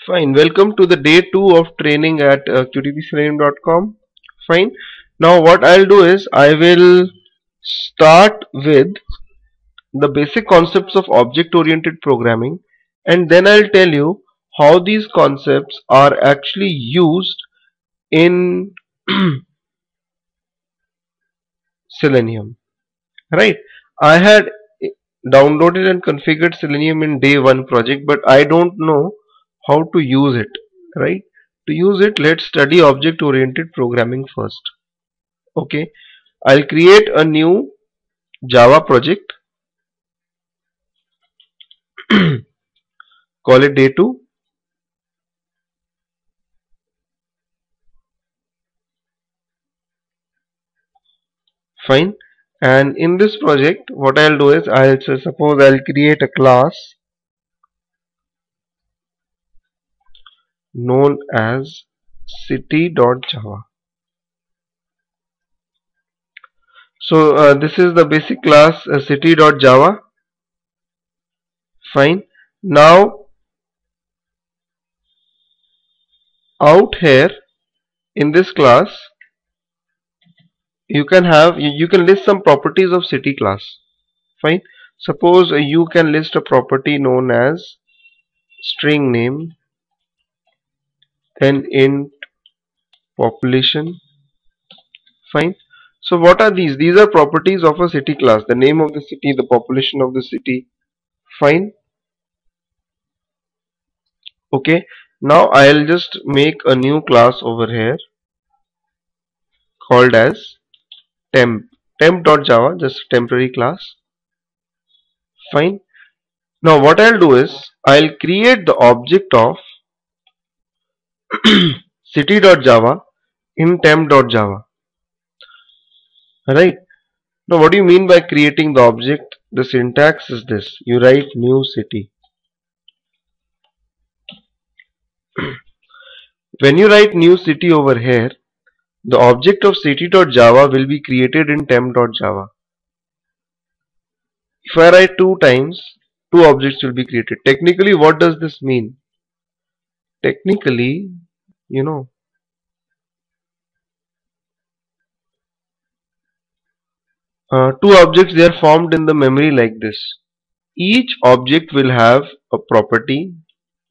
Fine. Welcome to the day 2 of training at qtpselenium.com. Fine. Now what I'll do is I will start with the basic concepts of object oriented programming, and then I'll tell you how these concepts are actually used in Selenium. Right. I had downloaded and configured Selenium in day 1 project, but I don't know how to use it. Right. To use it, let's study object oriented programming first. Okay, I'll create a new Java project, call it day 2. Fine. And in this project what I'll do is suppose I'll create a class known as city.java. So this is the basic class city.java. Fine. Now out here in this class you can list some properties of city class. Fine. Suppose you can list a property known as string name, then int population. Fine. So what are these? These are properties of a city class: the name of the city, the population of the city. Fine. Okay. Now I'll just make a new class over here called as temp.java, just a temporary class. Fine. Now what I'll do is I'll create the object of city.java in temp.java. Right. Now what do you mean by creating the object? The syntax is this: you write new city. When you write new city over here, the object of city.java will be created in temp.java. If I write 2 times, 2 objects will be created. Technically, what does this mean? Technically, you know, 2 objects, they are formed in the memory like this. Each object will have a property,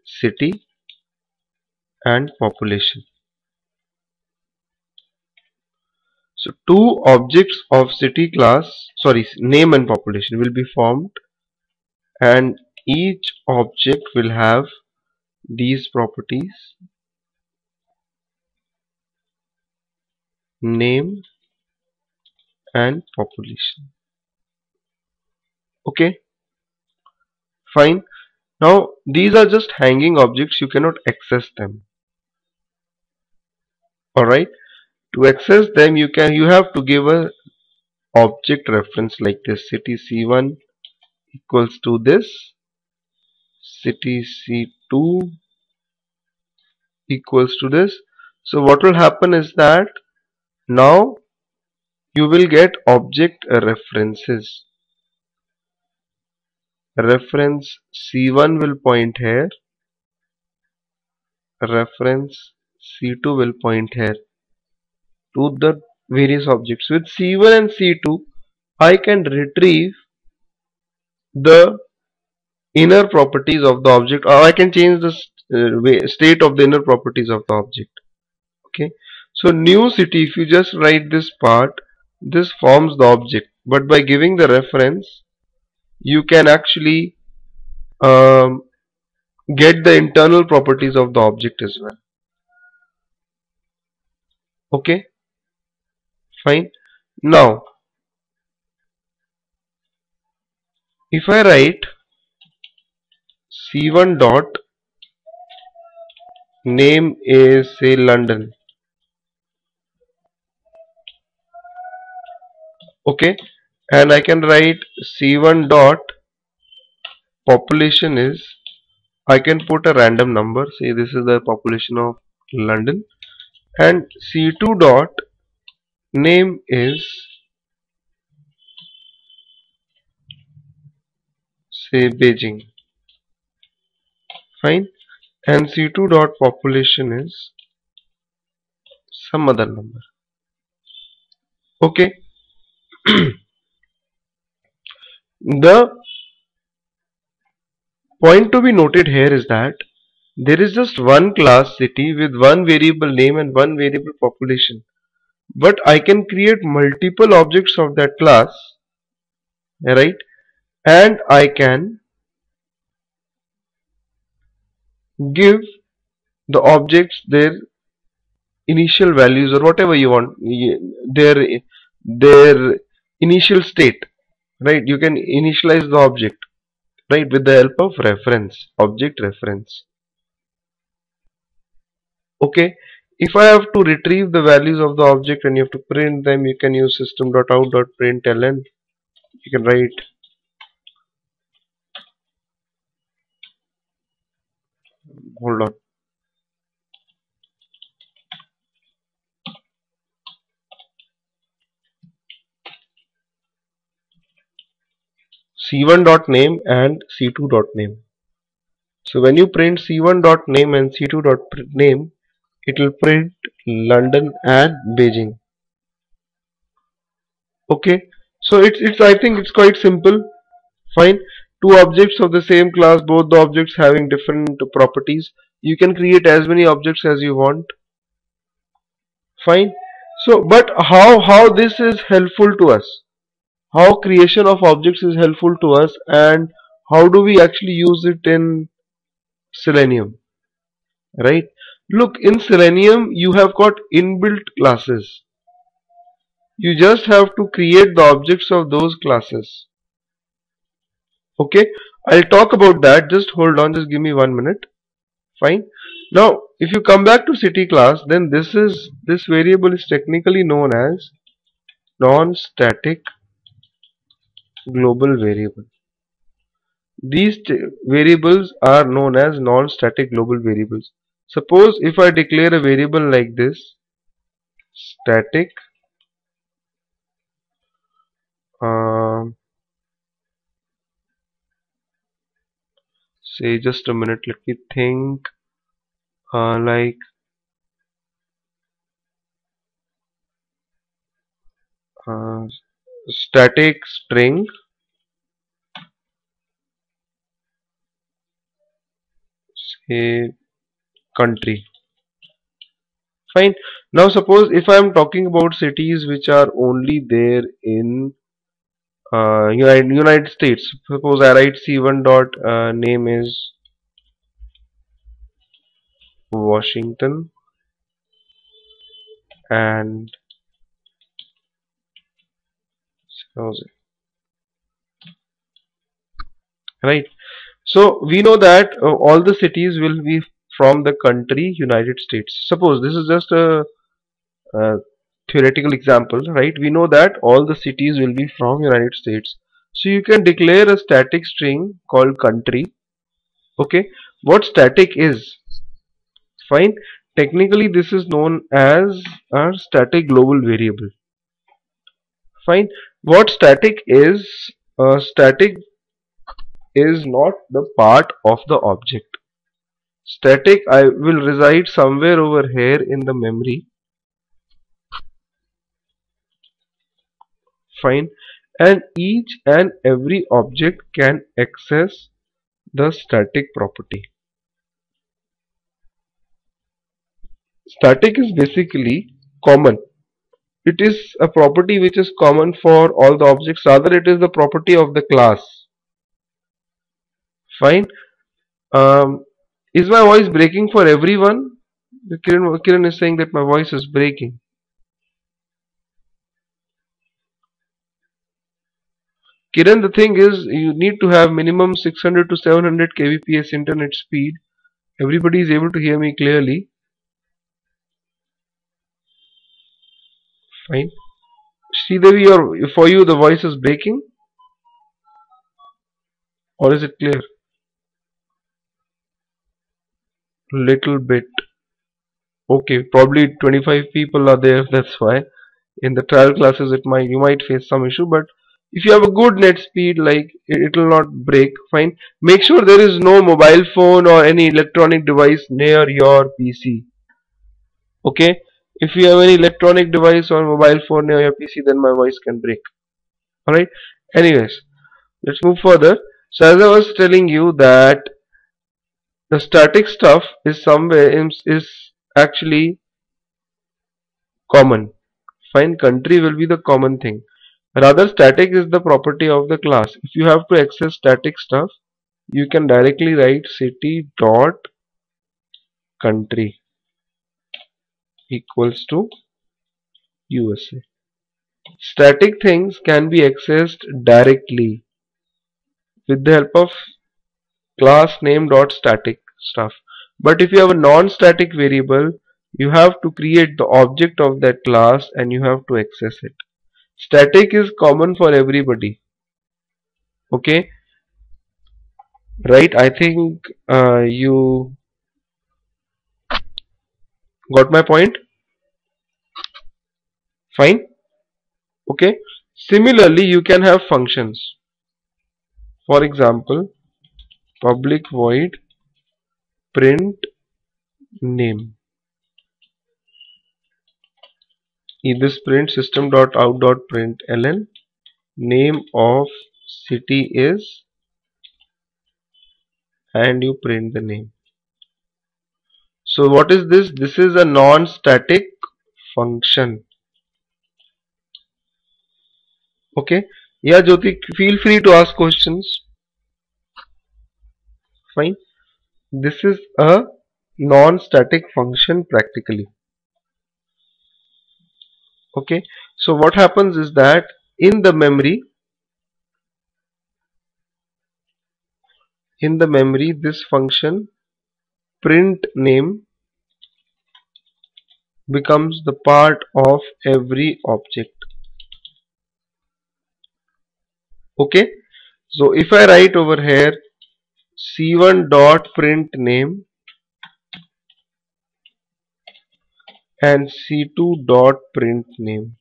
city and population. So 2 objects of city class, name and population will be formed, and each object will have these properties: name and population. Okay, fine. Now these are just hanging objects, you cannot access them. Alright, to access them you have to give a object reference like this: city C1 equals to this, city C2 equals to this. So what will happen is that now you will get object references. Reference C1 will point here, reference C2 will point here to the various objects. With C1 and C2 I can retrieve the inner properties of the object, or I can change the state of the inner properties of the object. Okay, so new city, if you just write this part, this forms the object, but by giving the reference you can actually get the internal properties of the object as well. Okay, fine. Now if I write C1 dot name is say London, okay, and I can write C1 dot population is, I can put a random number, say this is the population of London, and C2 dot name is say Beijing. Fine. and C2 dot population is some other number. Okay. The point to be noted here is that there is just one class city with one variable name and one variable population. But I can create multiple objects of that class, right? And I can give the objects their initial values or whatever you want, their initial state, right? You can initialize the object, right, with the help of reference, object reference. Okay, if I have to retrieve the values of the object and you have to print them, you can use system.out.println. You can write, hold on, c1.name and c2.name. So when you print c1.name and c2.name, it will print London and Beijing. Okay, so it's I think it's quite simple. Fine. Two objects of the same class, both the objects having different properties. You can create as many objects as you want. Fine. So, but how this is helpful to us? How creation of objects is helpful to us, and how do we actually use it in Selenium? Right? Look, in Selenium you have got inbuilt classes. You just have to create the objects of those classes. Okay, I'll talk about that. Just hold on, just give me 1 minute. Fine. Now, if you come back to city class, then this variable is technically known as non-static global variable. These variables are known as non-static global variables. Suppose if I declare a variable like this, static, um, say just a minute, let me think, like uh, static string, say country. Fine. Now suppose if I am talking about cities which are only there in United States. Suppose I write c1 dot name is Washington and right. So we know that all the cities will be from the country United States. Suppose this is just a theoretical example, right? We know that all the cities will be from United States. So you can declare a static string called country. Okay, what static is? Fine. Technically, this is known as a static global variable. Fine. What static is? Static is not the part of the object. Static I will reside somewhere over here in the memory. Fine. And each and every object can access the static property. Static is basically common. It is a property which is common for all the objects, rather it is the property of the class. Fine. Is my voice breaking for everyone? Kiran is saying that my voice is breaking. Kiran, the thing is, you need to have minimum 600 to 700 kbps internet speed. Everybody is able to hear me clearly. Fine. Sridevi, for you the voice is breaking, or is it clear? Little bit. Okay, probably 25 people are there. That's why. In the trial classes, you might face some issue, but If you have a good net speed, like it will not break, fine. Make sure there is no mobile phone or any electronic device near your PC. Okay, if you have any electronic device or mobile phone near your PC, then my voice can break. Alright, anyways, let's move further. So as I was telling you that the static stuff is somewhere is actually common. Fine, country will be the common thing. Rather, static is the property of the class. If you have to access static stuff, you can directly write city dot country equals to USA. Static things can be accessed directly with the help of class name dot static stuff. But if you have a non-static variable, you have to create the object of that class and you have to access it. Static is common for everybody. Okay, right? I think you got my point. Fine. Okay. Similarly, you can have functions. For example, public void print name. This print system.out.println name of city is, and you print the name. So what is this? This is a non-static function. Okay. Yeah, Jyoti, feel free to ask questions. Fine. This is a non-static function practically. Okay. So what happens is that in the memory, this function print name becomes the part of every object. Okay. So if I write over here c1 dot print name and c2 dot print name.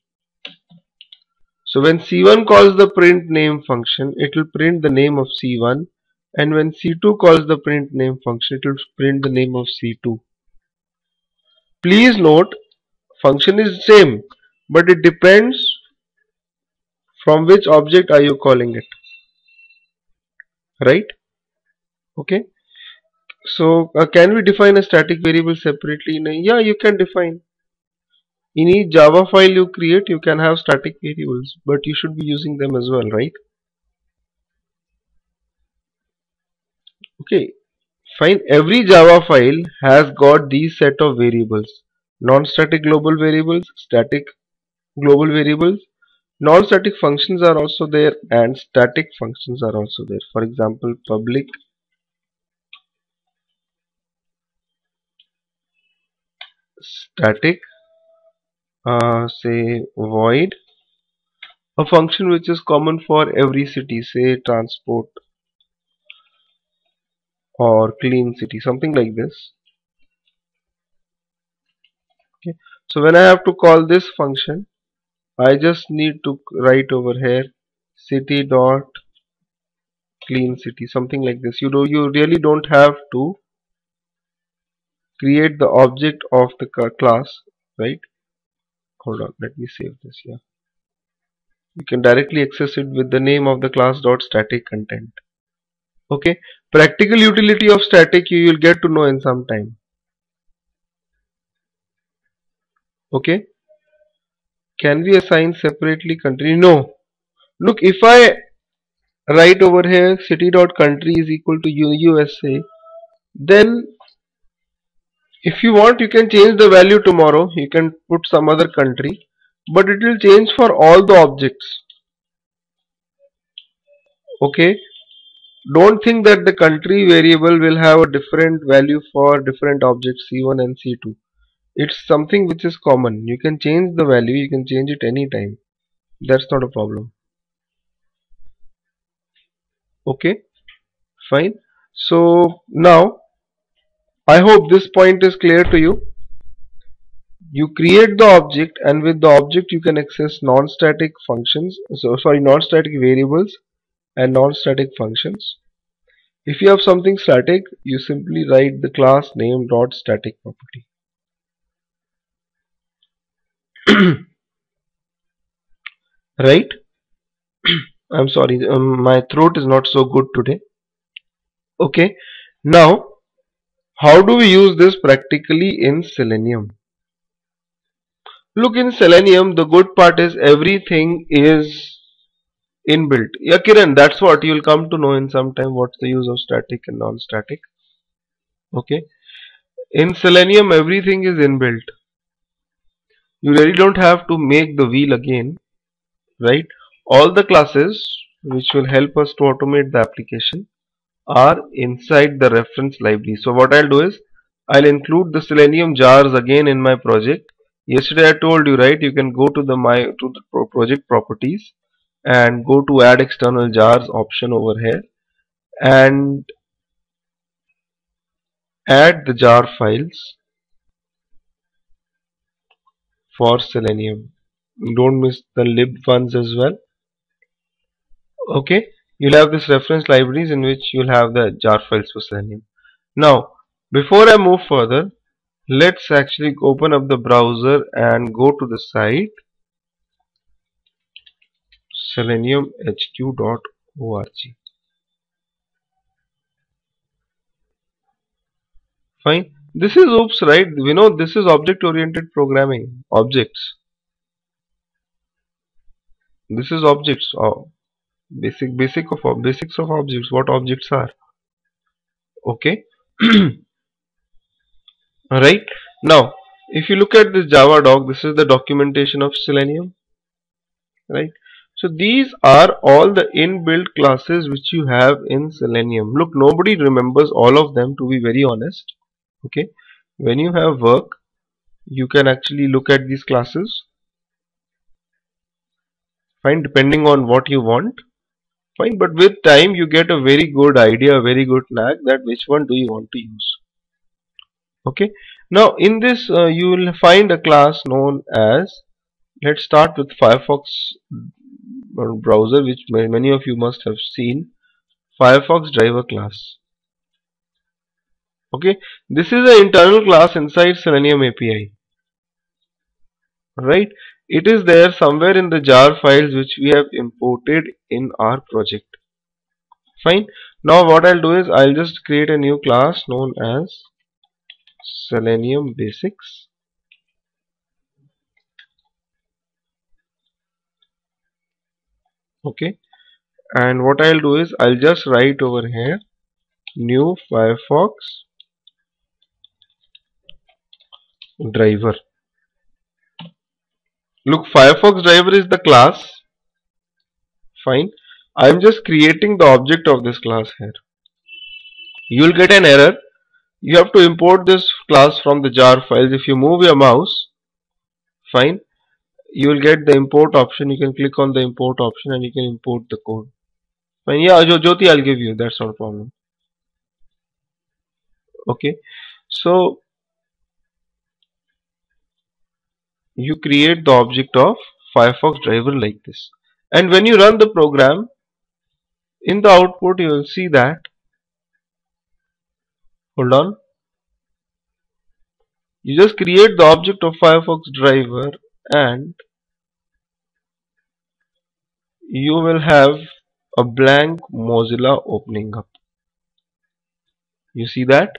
So when c1 calls the print name function, it will print the name of c1, and when c2 calls the print name function, it will print the name of c2. Please note, function is same, but it depends from which object are you calling it, right? Okay. So can we define a static variable separately? Yeah, you can define. In each Java file you create, you can have static variables, but you should be using them as well, right? Okay, fine. Every Java file has got these set of variables: non-static global variables, static global variables. Non-static functions are also there and static functions are also there. For example, public static say void, a function which is common for every city, say transport or clean city, something like this. Okay. So when I have to call this function, I just need to write over here city dot clean city, something like this. You really don't have to create the object of the class, right? Hold on, let me save this. Yeah, you can directly access it with the name of the class dot static content. Okay, practical utility of static you will get to know in some time. Okay, can we assign separately country? No. Look, if I write over here city dot country is equal to USA, then if you want, you can change the value tomorrow. You can put some other country, but it will change for all the objects. Okay, don't think that the country variable will have a different value for different objects C1 and C2. It's something which is common. You can change the value, you can change it anytime. That's not a problem. Okay, fine. So now I hope this point is clear to you. You create the object, and with the object you can access non-static functions, non-static variables and non-static functions. If you have something static, you simply write the class name dot static property. Right? I'm sorry, my throat is not so good today. Okay, now how do we use this practically in Selenium? Look, in Selenium, the good part is everything is inbuilt. Yeah, Kiran, that's what you'll come to know in some time, what's the use of static and non-static. Okay, in Selenium, everything is inbuilt. You really don't have to make the wheel again, right? All the classes which will help us to automate the application are inside the reference library. So what I'll do is I'll include the Selenium jars again in my project. Yesterday I told you, right, you can go to the project properties and go to add external jars option over here and add the jar files for Selenium. Don't miss the lib ones as well. Okay, you'll have this reference libraries in which you'll have the jar files for Selenium. Now, before I move further, let's actually open up the browser and go to the site seleniumhq.org. Fine. This is OOPS, right? We know this is object oriented programming. Objects. This is objects. Oh, basics of objects. What objects are? Okay. Right. Now, if you look at this Java doc, this is the documentation of Selenium. Right. So these are all the inbuilt classes which you have in Selenium. Look, nobody remembers all of them, to be very honest. Okay, when you have work, you can actually look at these classes. Fine, depending on what you want. Fine, but with time you get a very good idea, a very good knack that which one do you want to use. Okay, now in this you will find a class known as, let's start with Firefox browser, which many of you must have seen, Firefox driver class. Okay, this is an internal class inside Selenium API. Right, it is there somewhere in the jar files which we have imported in our project. Fine, now what I'll do is I'll just create a new class known as Selenium Basics. Okay, and what I'll do is I'll just write over here new Firefox driver. Look, Firefox driver is the class. Fine, I'm just creating the object of this class here. You'll get an error. You have to import this class from the jar files. If you move your mouse, fine, you will get the import option. You can click on the import option and you can import the code. Fine, yeah, Jyoti, I'll give you, that's not a problem. Okay, so you create the object of Firefox driver like this, and when you run the program, in the output you will see that, hold on, you just create the object of Firefox driver and you will have a blank Mozilla opening up. You see that?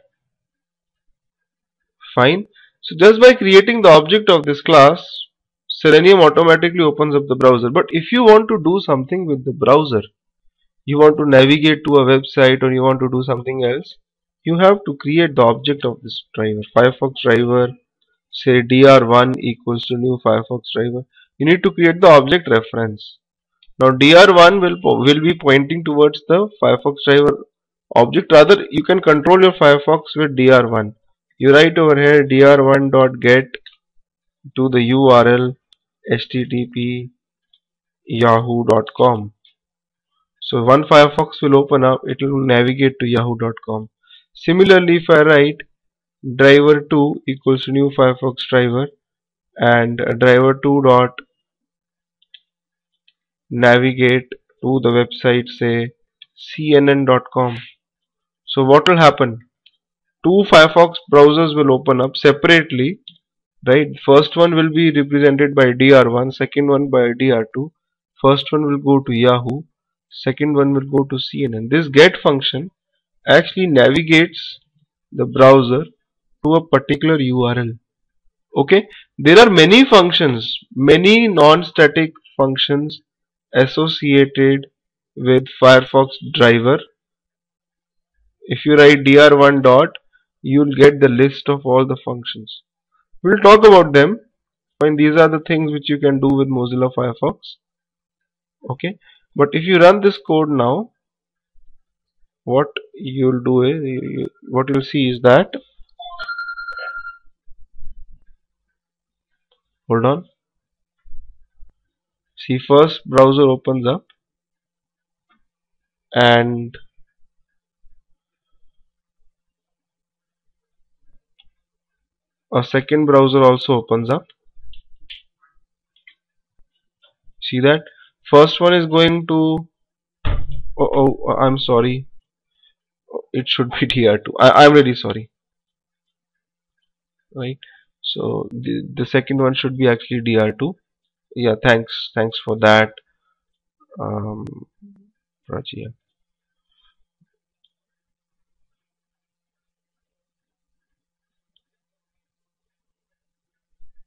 Fine. So just by creating the object of this class, Selenium automatically opens up the browser. But if you want to do something with the browser, you want to navigate to a website or you want to do something else, you have to create the object of this driver. Firefox driver, say dr1 equals to new Firefox driver. You need to create the object reference. Now dr1 will be pointing towards the Firefox driver object. Rather, you can control your Firefox with dr1. You write over here dr1.get to the URL http yahoo.com. So one Firefox will open up, it will navigate to yahoo.com. Similarly, if I write driver2 equals to new Firefox driver, and driver2 dot navigate to the website, say cnn.com. So what will happen? Two Firefox browsers will open up separately, right? First one will be represented by dr1, second one by dr2. First one will go to Yahoo, second one will go to CNN. This get function actually navigates the browser to a particular URL. Okay, there are many functions, many non-static functions associated with Firefox driver. If you write dr1 dot, you'll get the list of all the functions. We'll talk about them. Fine, these are the things which you can do with Mozilla Firefox. Okay, but if you run this code now, what you'll do is, what you'll see is that, hold on, see, first browser opens up and a second browser also opens up. See that? First one is going to, I'm sorry, it should be dr2. I'm really sorry, right? So the second one should be actually dr2. Yeah, thanks for that, um, Prajia.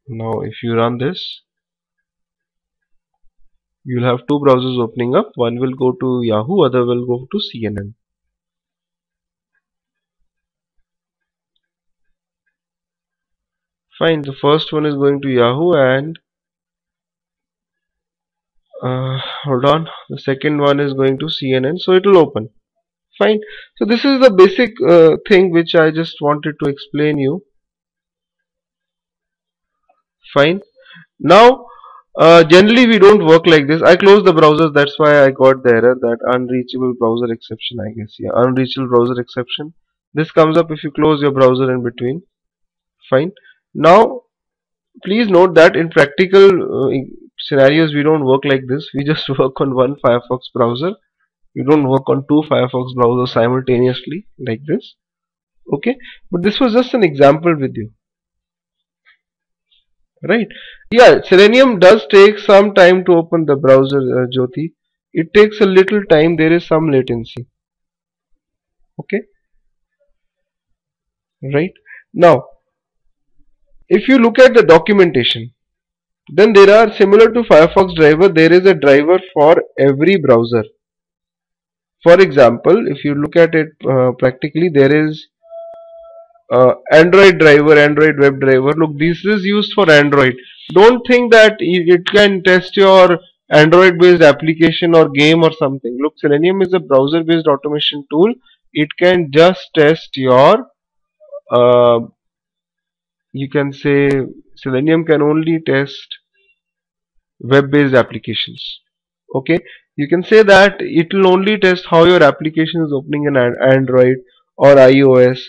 Now if you run this, you'll have two browsers opening up. One will go to Yahoo, other will go to CNN. Fine, the first one is going to Yahoo and hold on, the second one is going to CNN, so it will open. Fine. So this is the basic thing which I just wanted to explain you. Fine. Now generally we don't work like this. I closed the browsers, that's why I got the error, that unreachable browser exception, I guess. Yeah, unreachable browser exception. This comes up if you close your browser in between. Fine. Now please note that in practical scenarios we don't work like this. We just work on one Firefox browser. We don't work on two Firefox browsers simultaneously like this. Okay, but this was just an example with you, right? Yeah, Selenium does take some time to open the browser, Jyoti. It takes a little time. There is some latency. Okay, right? Now if you look at the documentation, then there are, similar to Firefox driver, there is a driver for every browser. For example, if you look at it practically, there is Android driver, Android WebDriver. Look, this is used for Android. Don't think that it can test your Android based application or game or something. Look, Selenium is a browser based automation tool. It can just test your, uh, you can say, Selenium can only test web based applications. Okay, you can say that it will only test how your application is opening in Android or iOS.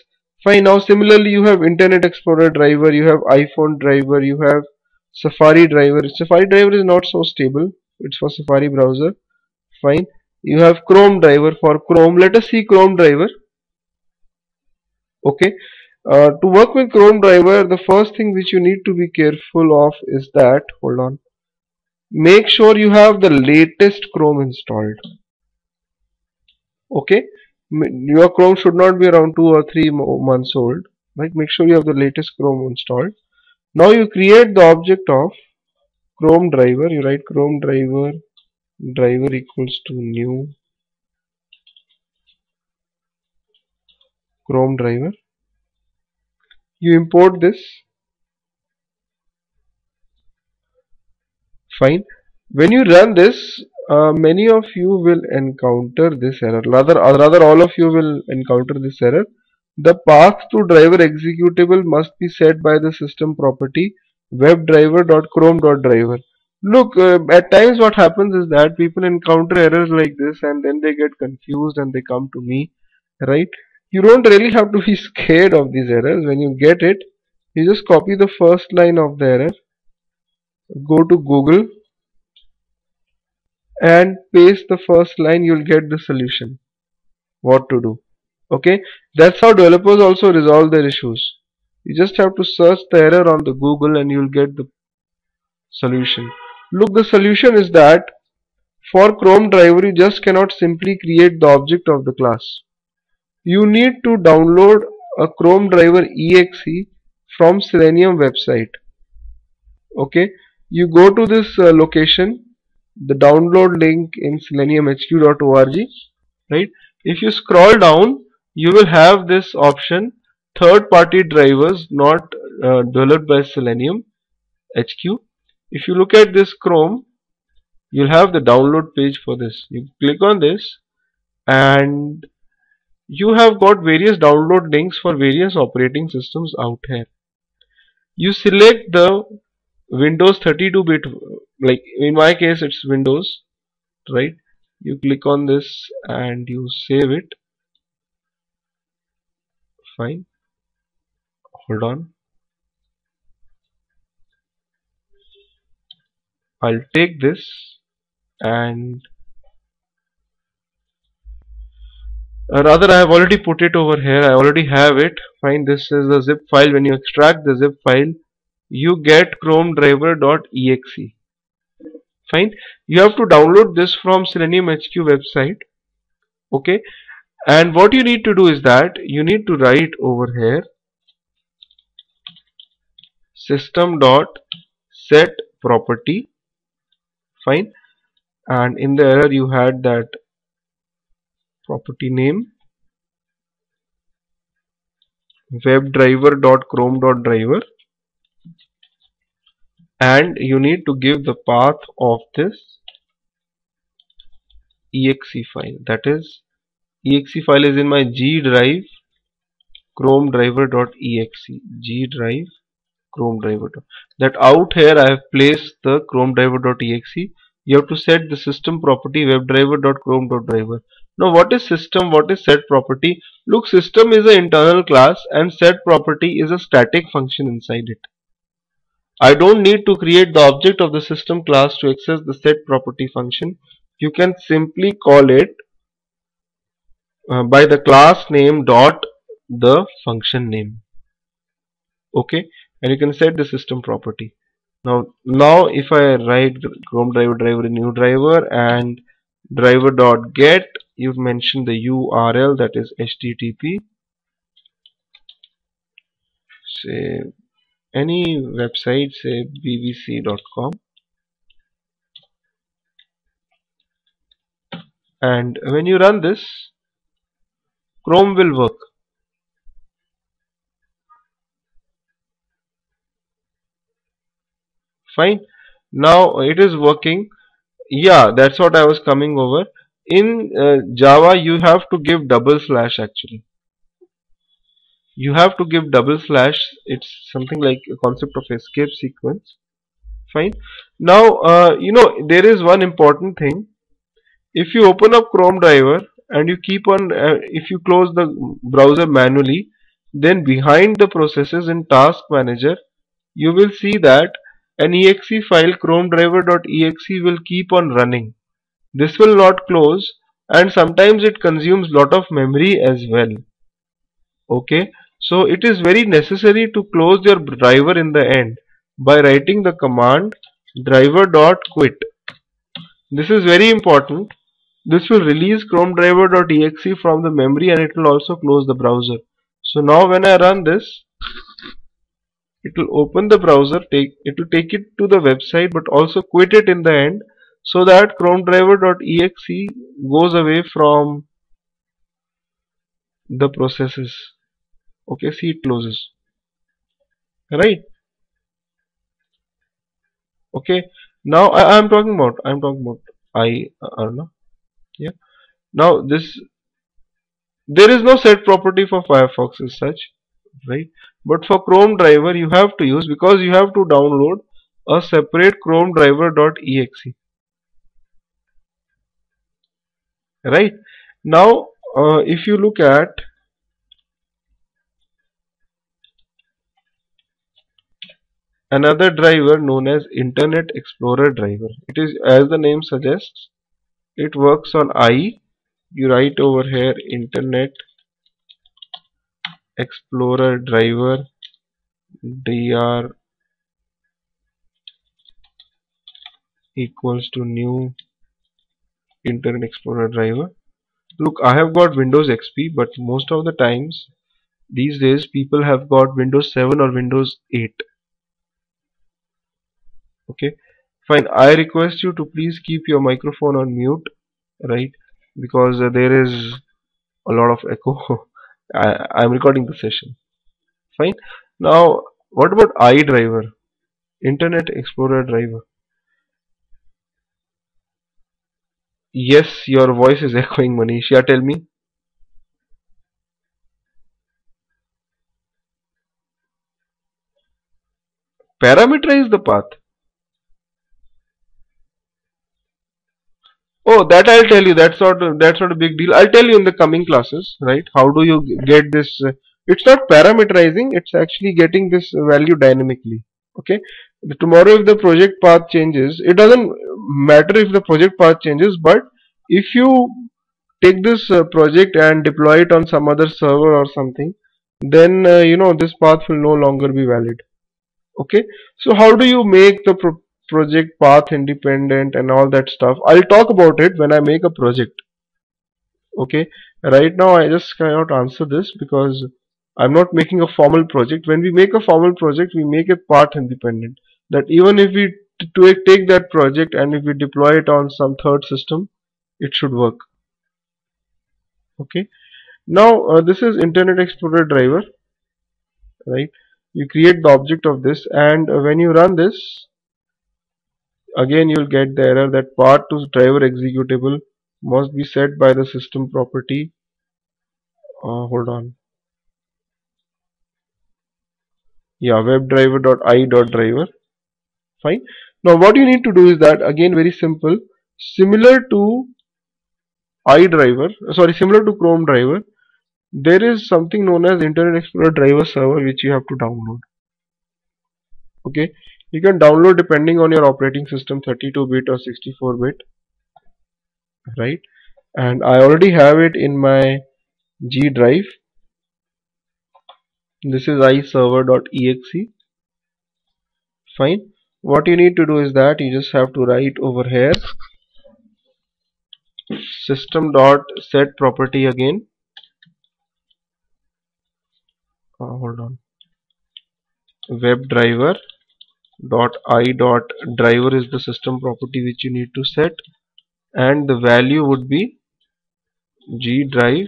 Fine. Now similarly you have Internet Explorer driver, you have iPhone driver, you have Safari driver. Safari driver is not so stable, it's for Safari browser. Fine. You have Chrome driver for Chrome. Let us see Chrome driver. Okay, to work with Chrome driver, the first thing which you need to be careful of is that, hold on, make sure you have the latest Chrome installed. Okay, your Chrome should not be around 2 or 3 months old. Right, make sure you have the latest Chrome installed. Now you create the object of Chrome driver. You write Chrome driver equals to new Chrome driver. You import this. Fine. When you run this, many of you will encounter this error. Rather, all of you will encounter this error. The path to driver executable must be set by the system property webdriver.chrome.driver. Look, at times what happens is that people encounter errors like this and then they get confused and they come to me, right? You don't really have to be scared of these errors. When you get it, you just copy the first line of the error go to Google and paste the first line, you'll get the solution. What to do. Okay, that's how developers also resolve their issues. You just have to search the error on the Google and you'll get the solution. Look, the solution is that for Chrome driver, you just cannot simply create the object of the class. You need to download a Chrome driver exe from Selenium website. Okay, you go to this location, the download link in seleniumhq.org, right? If you scroll down, you will have this option, third party drivers not developed by Selenium HQ. If you look at this Chrome, you'll have the download page for this. You click on this and you have got various download links for various operating systems out here. You select the Windows 32-bit, like in my case it's Windows, right? You click on this and you save it. Fine, hold on, I'll take this and rather I have already put it over here. I already have it. Fine, this is the zip file. When you extract the zip file, you get chromedriver.exe. Fine, you have to download this from Selenium HQ website. Okay, and what you need to do is that you need to write over here system.setProperty. Fine, and in the error you had that property name webdriver.chrome.driver, and you need to give the path of this exe file. That is, exe file is in my G drive chromedriver.exe, G drive chromedriver. That out here I have placed the chromedriver.exe. You have to set the system property webdriver.chrome.driver. Now what is system, what is set property? Look, system is an internal class and set property is a static function inside it. I don't need to create the object of the system class to access the set property function. You can simply call it by the class name dot the function name. Okay, and you can set the system property. Now if I write Chrome driver new driver and driver dot get, you mention the URL, that is http, say any website, say bbc.com, and when you run this, Chrome will work. Fine, now it is working. Yeah, that's what I was coming over. In Java you have to give double slash. Actually you have to give double slash. It's something like a concept of escape sequence. Fine, now there is one important thing. If you open up Chrome driver and you keep on if you close the browser manually, then behind the processes in task manager you will see that an exe file chromedriver.exe will keep on running. This will not close and sometimes it consumes lot of memory as well. Okay, so it is very necessary to close your driver in the end by writing the command driver.quit. This is very important. This will release chromedriver.exe from the memory and it will also close the browser. So now when I run this, it will open the browser, it will take it to the website but also quit it in the end, so that chromedriver.exe goes away from the processes. Okay, see, it closes, right? Okay, now I'm talking about I Arna. Yeah, now this, there is no set property for Firefox as such, right? But for Chrome driver you have to use, because you have to download a separate chromedriver.exe, right? Now if you look at another driver known as Internet Explorer driver. It is, as the name suggests, it works on IE. You write over here Internet Explorer driver dr equals to new Internet Explorer driver. Look, I have got Windows XP, but most of the times these days people have got Windows 7 or Windows 8. Okay, fine. I request you to please keep your microphone on mute, right? Because there is a lot of echo. I'm recording the session. Fine. Now, what about iDriver? Internet Explorer driver. Yes, your voice is echoing, Manish. Yeah, tell me. Parameterize the path. Oh, that I'll tell you. That's not a big deal. I'll tell you in the coming classes, right? How do you get this? It's not parameterizing. It's actually getting this value dynamically. Okay. Tomorrow, if the project path changes, it doesn't matter if the project path changes. But if you take this project and deploy it on some other server or something, then this path will no longer be valid. Okay, so how do you make the project path independent and all that stuff? I'll talk about it when I make a project. Okay, right now I just cannot answer this because I'm not making a formal project. When we make a formal project, we make it path independent, that even if we take that project and if we deploy it on some third system, it should work. Okay, now this is Internet Explorer driver, right? You create the object of this, and when you run this, again you'll get the error that part to driver executable must be set by the system property. Hold on. Yeah, webdriver.i.driver. Fine. Now what you need to do is that, again, very simple. Similar to similar to Chrome driver, there is something known as Internet Explorer driver server which you have to download. Okay. You can download depending on your operating system, 32-bit or 64-bit, right? And I already have it in my G drive. This is iserver.exe. Fine. What you need to do is that you just have to write over here system.set property again. Hold on. WebDriver dot I dot driver is the system property which you need to set, and the value would be G drive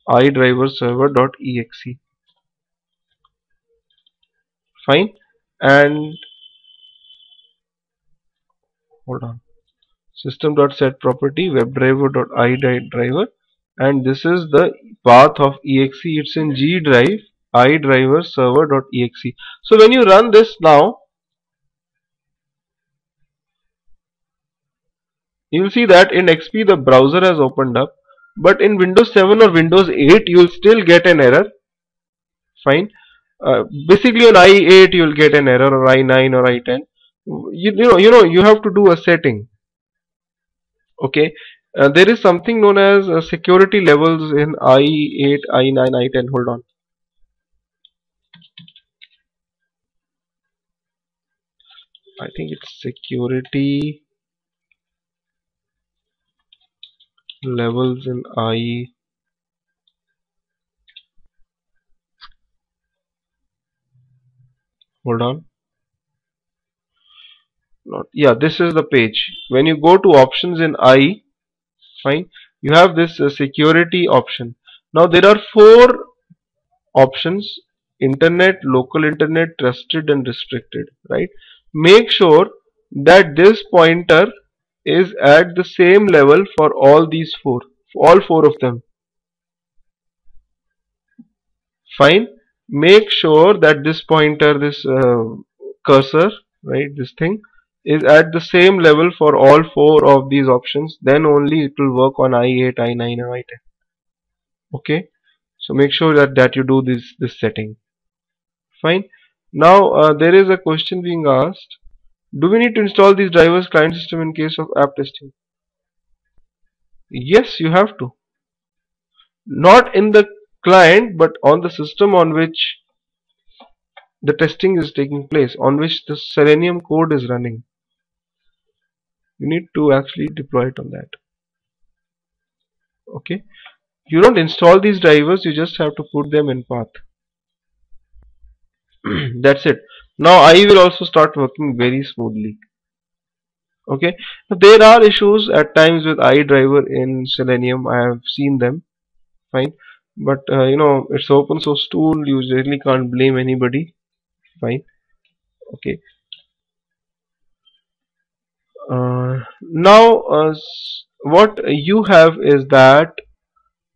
iDriver server.exe. Fine. And hold on. System.set property webdriver.idriver, and this is the path of exe. It's in G drive iDriver server.exe. So when you run this now, you will see that in XP the browser has opened up, but in Windows 7 or Windows 8 you will still get an error. Fine. Basically on i8 you will get an error, or i9 or i10. You have to do a setting. Okay, there is something known as security levels in i8, i9, i10. Hold on. I think it's security levels in i. Hold on. Not, yeah, this is the page. When you go to options in I, fine, you have this security option. Now there are four options: internet, local internet, trusted, and restricted, right? Make sure that this pointer is at the same level for all these four, all four of them. Fine. Make sure that this pointer, this cursor, right, this thing is at the same level for all four of these options. Then only it will work on i8, i9, and i10. Okay. So make sure that you do this setting. Fine. Now there is a question being asked. Do we need to install these drivers client system in case of app testing? Yes, you have to. Not in the client, but on the system on which the testing is taking place, on which the Selenium code is running. You need to actually deploy it on that. Okay. You don't install these drivers, you just have to put them in path. That's it. Now I will also start working very smoothly. Okay. There are issues at times with iDriver in Selenium. I have seen them. Fine. But it's open source tool. You really can't blame anybody. Fine. Okay. Now what you have is that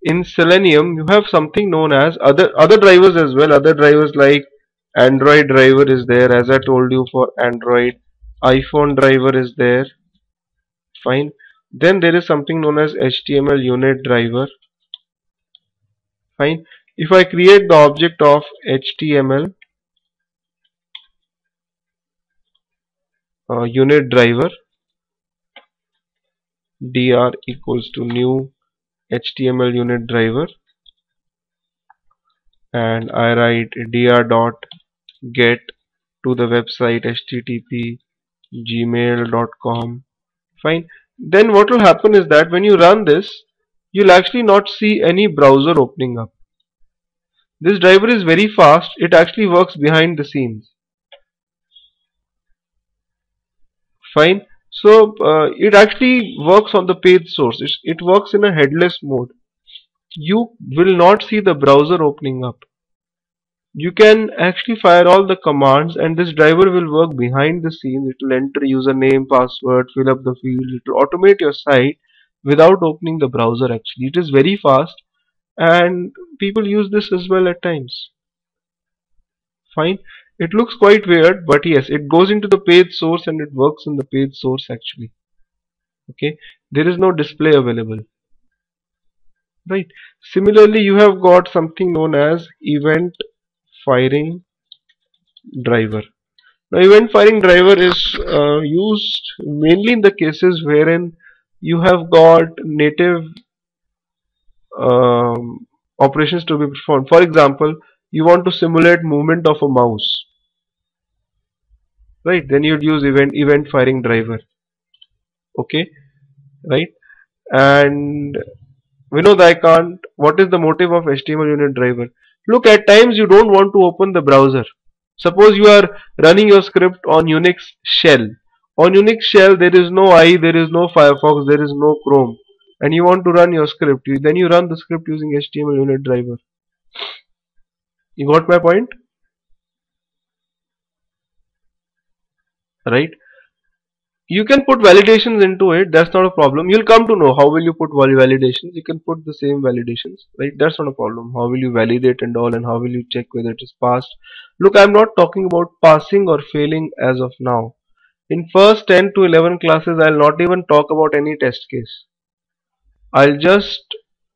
in Selenium you have something known as other drivers as well. Other drivers like Android driver is there, as I told you, for Android. iPhone driver is there. Fine. Then there is something known as HTML unit driver. Fine. If I create the object of HTML unit driver, dr equals to new HTML unit driver, and I write dr dot get to the website http gmail.com. Fine. Then what will happen is that when you run this, you'll actually not see any browser opening up. This driver is very fast. It actually works behind the scenes. Fine. So it actually works on the page source. It works in a headless mode. You will not see the browser opening up. You can actually fire all the commands and this driver will work behind the scenes. It will enter username, password, fill up the field. It will automate your site without opening the browser actually. It is very fast and people use this as well at times. Fine. It looks quite weird, but yes, it goes into the page source and it works in the page source actually. Okay. There is no display available. Right. Similarly, you have got something known as event firing driver. Now, event firing driver is used mainly in the cases wherein you have got native operations to be performed. For example, you want to simulate movement of a mouse, right? Then you'd use event firing driver. Okay, right? And we know that I can't. What is the motive of HTML unit driver? Look, at times you don't want to open the browser. Suppose you are running your script on Unix shell. On Unix shell, there is no IE, there is no Firefox, there is no Chrome, and you want to run your script. Then you run the script using HTML unit driver. You got my point, right? You can put validations into it. That's not a problem. You'll come to know how will you put validations. You can put the same validations, right? That's not a problem. How will you validate and all, and how will you check whether it is passed? Look, I'm not talking about passing or failing as of now. In first 10 to 11 classes, I'll not even talk about any test case. I'll just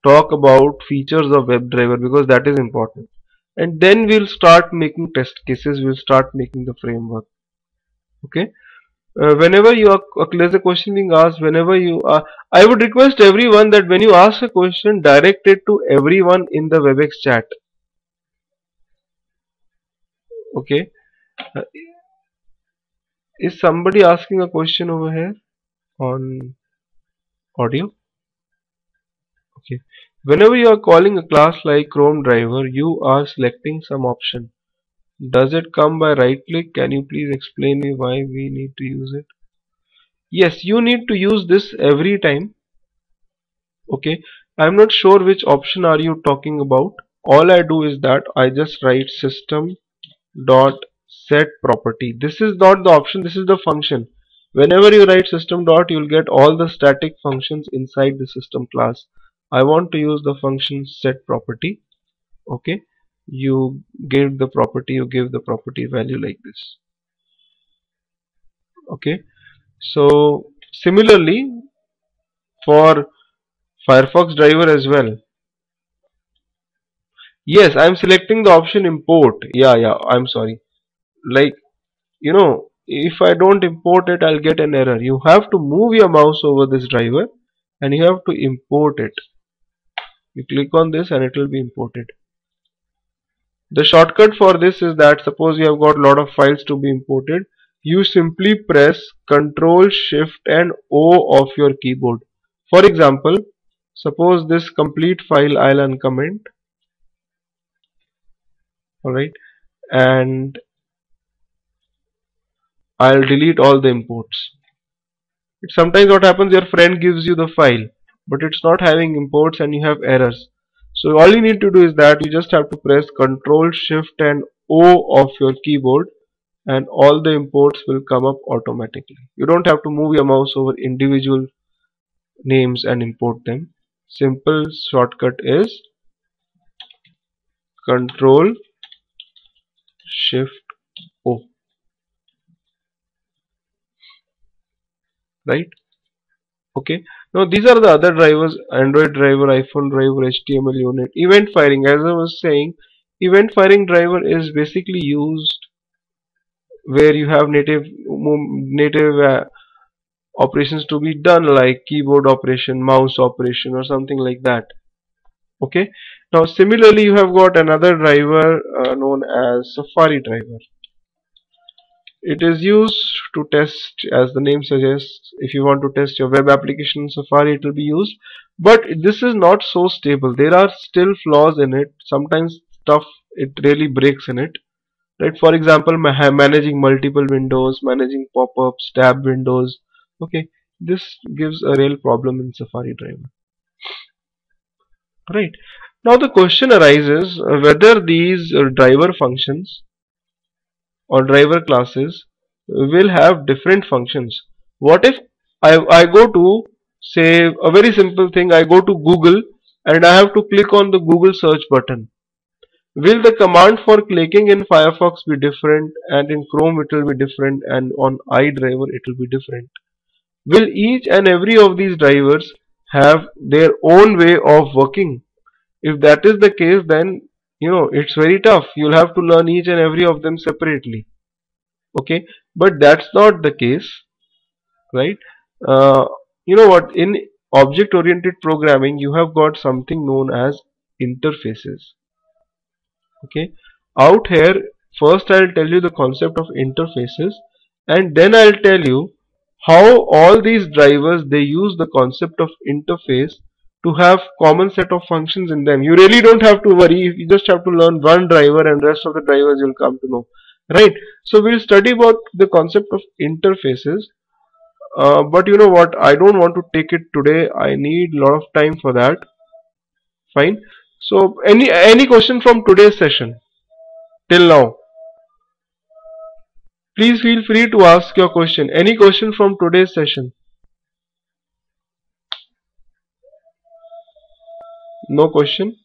talk about features of WebDriver because that is important. And then we'll start making test cases. We'll start making the framework. Okay. Whenever you are, there's a question being asked, whenever you are, I would request everyone that when you ask a question, direct it to everyone in the WebEx chat. Okay. Uh, is somebody asking a question over here on audio? Okay. Whenever you are calling a class like Chrome driver, you are selecting some option. Does it come by right click? Can you please explain me why we need to use it? Yes, you need to use this every time. Okay. I'm not sure which option are you talking about. All I do is that I just write system dot set property. This is not the option, this is the function. Whenever you write system dot, you'll get all the static functions inside the system class. I want to use the function set property. Okay, you give the property value like this. Okay, so similarly for Firefox driver as well. Yes, I'm selecting the option import. Yeah, I'm sorry. like, if I don't import it, I'll get an error. You have to move your mouse over this driver and you have to import it. You click on this and it will be imported. The shortcut for this is that suppose you have got a lot of files to be imported, you simply press Ctrl Shift and O of your keyboard. For example, suppose this complete file I'll uncomment, alright, and I'll delete all the imports. Sometimes what happens, your friend gives you the file but it's not having imports and you have errors. So all you need to do is that you just have to press Ctrl Shift and O of your keyboard and all the imports will come up automatically. You don't have to move your mouse over individual names and import them. Simple shortcut is Ctrl Shift O, right? Okay, now these are the other drivers: Android driver, iPhone driver, HTML unit. Event firing, as I was saying, event firing driver is basically used where you have native operations to be done, like keyboard operation, mouse operation, or something like that. Okay, now similarly you have got another driver known as Safari driver. It is used to test, as the name suggests, if you want to test your web application in Safari, it will be used. But this is not so stable. There are still flaws in it. Sometimes stuff it really breaks in it. Right? For example, managing multiple windows, managing pop-ups, tab windows. Okay, this gives a real problem in Safari driver. Right. Now the question arises whether these driver functions or driver classes will have different functions. What if I go to, say, a very simple thing, I go to Google and I have to click on the Google search button. Will the command for clicking in Firefox be different, and in Chrome it will be different, and on iDriver it will be different? Will each and every of these drivers have their own way of working? If that is the case, then it's very tough. You'll have to learn each and every of them separately. Okay, but that's not the case, right? You know what, in object oriented programming you have got something known as interfaces. Okay, out here first I'll tell you the concept of interfaces, and then I'll tell you how all these drivers they use the concept of interface to have common set of functions in them. You really don't have to worry, you just have to learn one driver and rest of the drivers you'll come to know, right? So we'll study about the concept of interfaces, but you know what, I don't want to take it today, I need a lot of time for that. Fine. So any question from today's session till now? Please feel free to ask your question. Any question from today's session? No question?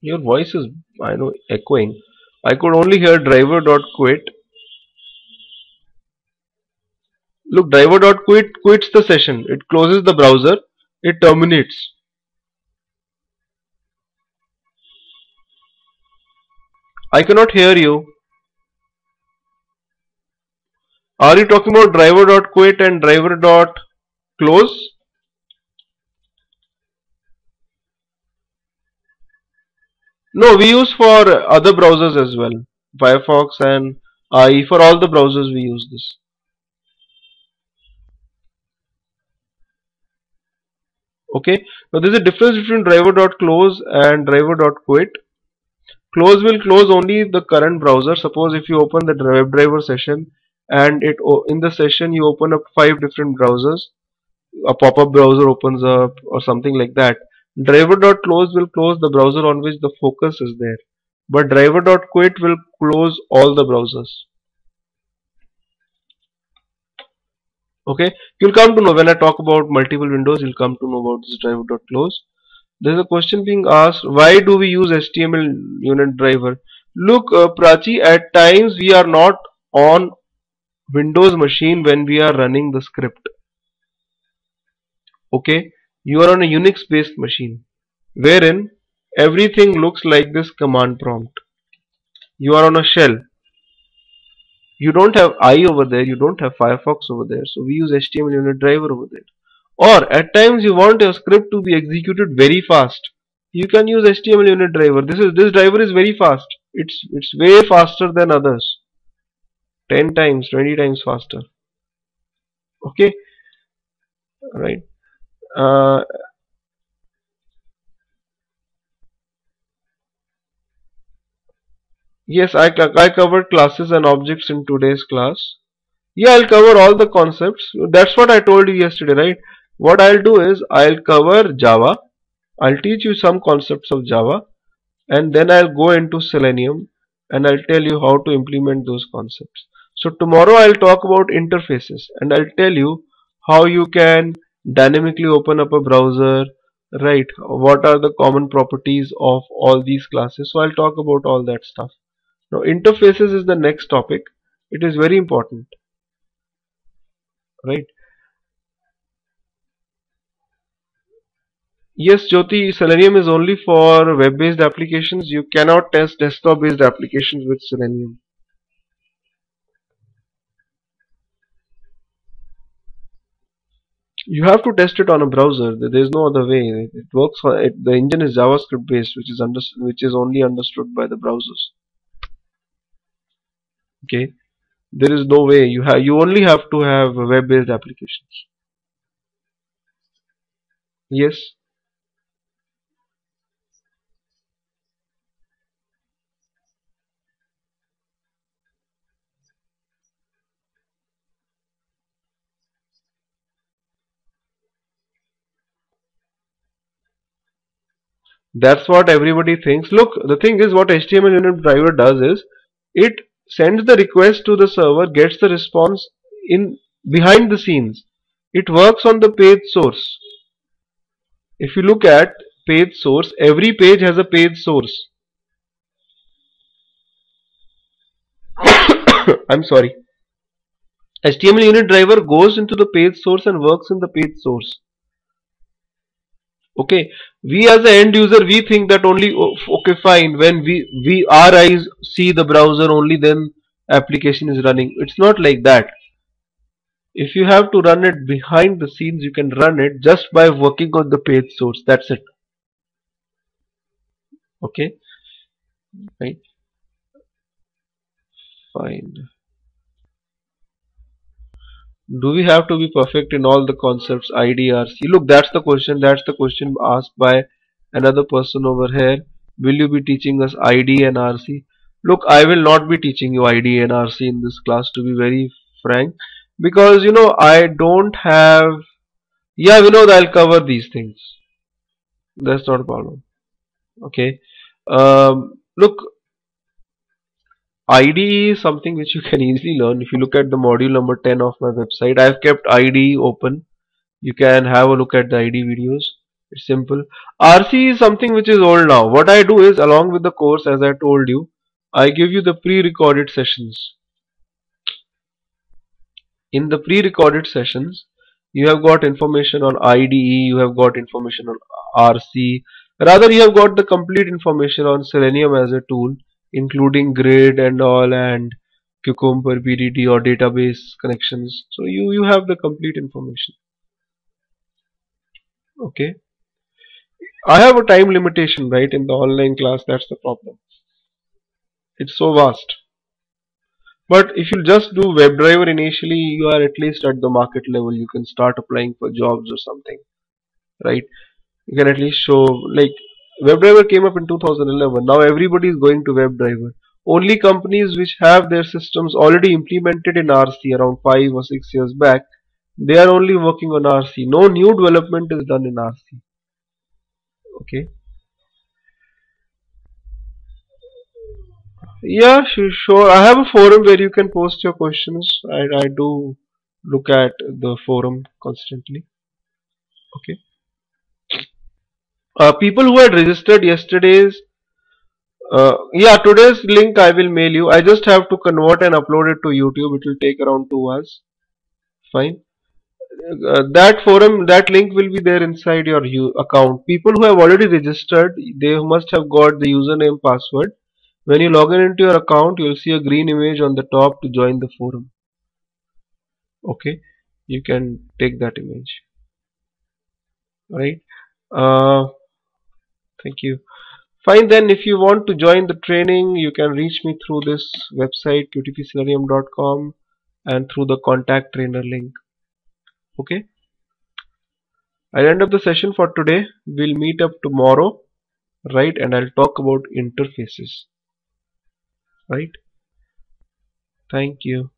Your voice is, I know, echoing. I could only hear driver.quit. Look, driver.quit quits the session. It closes the browser. It terminates. I cannot hear you. Are you talking about driver.quit and driver.close? No, we use for other browsers as well. Firefox and IE, for all the browsers we use this. Okay, now there is a difference between driver.close and driver.quit. Close will close only the current browser. Suppose if you open the WebDriver session and in the session you open up 5 different browsers, a pop-up browser opens up or something like that. Driver.close will close the browser on which the focus is there, but driver.quit will close all the browsers. Okay, you'll come to know when I talk about multiple windows, you'll come to know about this driver.close. There's a question being asked, why do we use HTML unit driver? Look, Prachi, at times we are not on Windows machine when we are running the script. Okay, You are on a Unix based machine wherein everything looks like this command prompt. You are on a shell. You don't have I over there, you don't have Firefox over there, so we use HTML unit driver over there. Or at times you want your script to be executed very fast. You can use HTML unit driver. This driver is very fast. It's way faster than others. 10 times, 20 times faster. Okay, right. Uh, yes, I covered classes and objects in today's class. Yeah, I'll cover all the concepts. That's what I told you yesterday, right? What I'll do is I'll cover Java. I'll teach you some concepts of Java, and then I'll go into Selenium and I'll tell you how to implement those concepts. So tomorrow I'll talk about interfaces and I'll tell you how you can dynamically open up a browser, right? What are the common properties of all these classes? So I'll talk about all that stuff. Now interfaces is the next topic. It is very important, right? Yes, Jyoti, Selenium is only for web-based applications. You cannot test desktop-based applications with Selenium. You have to test it on a browser. There is no other way. It works. The engine is JavaScript based, which is only understood by the browsers. Okay, there is no way. You only have to have web-based applications. Yes. That's what everybody thinks. Look, the thing is, what HTML unit driver does is it sends the request to the server, gets the response in behind the scenes. It works on the page source. If you look at page source, every page has a page source. I'm sorry. HTML unit driver goes into the page source and works in the page source. Okay, we as an end user, we think that only, okay, fine, when we our eyes see the browser, only then application is running. It's not like that. If you have to run it behind the scenes, you can run it just by working on the page source. That's it. Okay, right, fine. Do we have to be perfect in all the concepts IDRC? Look, that's the question. That's the question asked by another person over here. Will you be teaching us ID and RC? Look, I will not be teaching you ID and RC in this class, to be very frank, because I don't have. Yeah, we know that I'll cover these things. That's not a problem. Okay. Look, IDE is something which you can easily learn. If you look at the module number 10 of my website, I've kept IDE open. You can have a look at the ID videos. It's simple. RC is something which is old now. What I do is, along with the course, as I told you, I give you the pre-recorded sessions. In the pre-recorded sessions, you have got information on IDE, you have got information on RC. Rather, you have got the complete information on Selenium as a tool, including GRID and all, and Cucumber, BDD, or database connections. So you have the complete information. Okay. I have a time limitation, right, in the online class. That's the problem. It's so vast. But if you just do WebDriver initially, you are at least at the market level. You can start applying for jobs or something, right? You can at least show, like, WebDriver came up in 2011. Now everybody is going to WebDriver. Only companies which have their systems already implemented in RC around 5 or 6 years back, they are only working on RC. No new development is done in RC. Okay. Yeah, sure. I have a forum where you can post your questions. I do look at the forum constantly. Okay. People who had registered yesterday's, yeah, today's link I will mail you. I just have to convert and upload it to YouTube. It will take around 2 hours. Fine. that forum, that link will be there inside your account. People who have already registered, they must have got the username password. When you log in into your account, you will see a green image on the top to join the forum. Okay, you can take that image. Right. Uh, Thank you. Fine, then if you want to join the training, you can reach me through this website qtpselenium.com and through the contact trainer link. Okay, I'll end up the session for today. We'll meet up tomorrow, right? And I'll talk about interfaces, right? Thank you.